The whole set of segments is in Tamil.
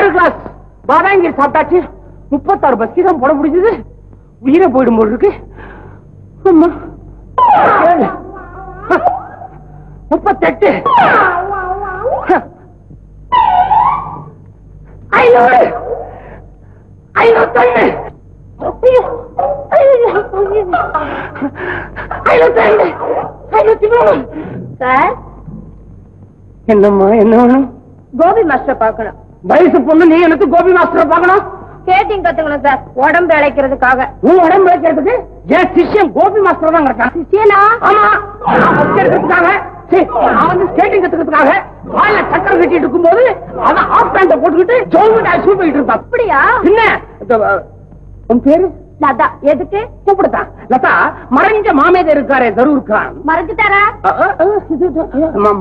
தேர்ட் கிளாஸ் பாதாங்கீர் சாப்பிட்டாச்சு. 36 பஸ்கி தான் போட முடிஞ்சது. உயிரை போயிடும் போது இருக்கு. 38 500 501 என்னம்மா என்ன வேணும்? கோபி மாஸ்டர் பாக்கணும். வயசு பொண்ணு நீ எனக்கு கோபி மாஸ்டர் பாக்கணும்? ஸ்கேட்டிங் கத்துக்கணும் சார், உடம்பு இழைக்கிறதுக்காக. உன் உடம்பு இழைக்கிறதுக்கு என் சிஷ்யன் கோபி மாஸ்டர் தான் இருக்கான். சிஷியனா? ஆமா, எடுக்கிறதுக்காக அவன் ஸ்கேட்டிங் கத்துக்கிறதுக்காக வாயில சக்கரம் கட்டிட்டு இருக்கும் போது அவன் ஆஃப் பேண்ட போட்டுக்கிட்டு ஜோல்மெண்ட் ஆக்சுவல் போயிட்டு இருந்தான். அப்படியா? என்ன உன் பேரு? லதா. எதுக்கு கூப்பிடுத்தான்? லதா மறைஞ்ச மாமேதர் இருக்காரே தரூர் கான். மறைஞ்சுட்டாரா?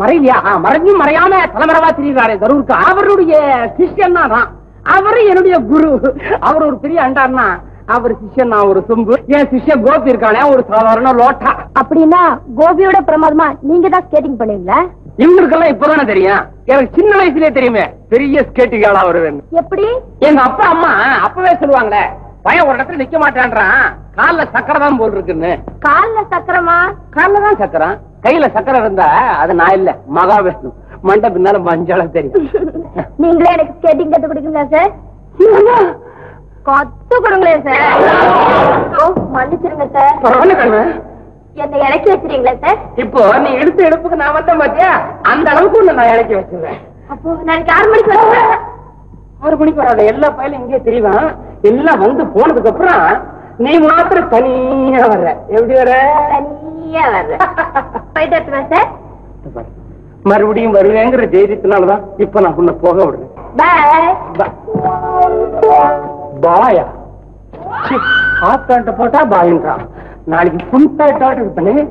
மறையிலையா? மறைஞ்சும் மறையாம தலைமறைவா தெரியுறாரே தரூர் கான். அவருடைய சிஷ்யன் தான். அவரு என்னுடைய குரு. அவர் ஒரு பெரிய அண்டார்னா அவர் சிஷ்யன் நான் ஒரு சொம்பு. என் சிஷ்யன் கோபி இருக்கானே ஒரு சாதாரண லோட்டா. அப்படின்னா கோபியோட பிரமாதமா நீங்க தான் ஸ்கேட்டிங் பண்ணுவீங்களா? இவங்களுக்கெல்லாம் இப்பதானே தெரியும். எனக்கு சின்ன வயசுலயே தெரியுமே பெரிய ஸ்கேட்டிங் ஆளா வருவேன். எப்படி? எங்க அப்பா அம்மா அப்பவே சொல்லுவாங்களே, பையன் ஒரு இடத்துல நிக்க மாட்டான்றான், கால்ல சக்கரை தான் போல் இருக்குன்னு. கால்ல சக்கரமா? கால்ல தான் சக்கரம், கையில சக்கரை இருந்தா அது நான் இல்ல மகாவிஷ்ணு. மண்ட பின்னால மஞ்சளா தெரியும். நீங்களே எனக்கு ஸ்கேட்டிங் கத்து கொடுக்கீங்களா சார்? கத்து கொடுங்களேன் சார். ஓ மன்னிச்சிருங்க சார். என்ன இறக்கி வச்சிருக்கீங்களா சார்? இப்போ நீ எடுத்த எடுப்புக்கு நான் வந்தேன் பாத்தியா, அந்த அளவுக்கு நான் இறக்கி வச்சிருவேன். அப்போ நாளைக்கு 6 மணிக்கு வரேன். 6 மணிக்கு வராத, எல்லா பயிலும் இங்கே தெரியும். எல்லாம் வந்து போனதுக்கு அப்புறம் நீ மாத்திரம் தனியா வர்ற. எப்படி வர? தனியா வர்ற. போயிட்டு வரட்டுமா சார்? மறுபடியும் வருவேங்கிற தைரியத்தினாலதான் இப்ப நான் உன்னை போக விடுறேன். பாயா ஆப்டாண்ட போட்டா பாயின்றான். நாளைக்கு புன் பேட்டாட்டு இருப்பேன்.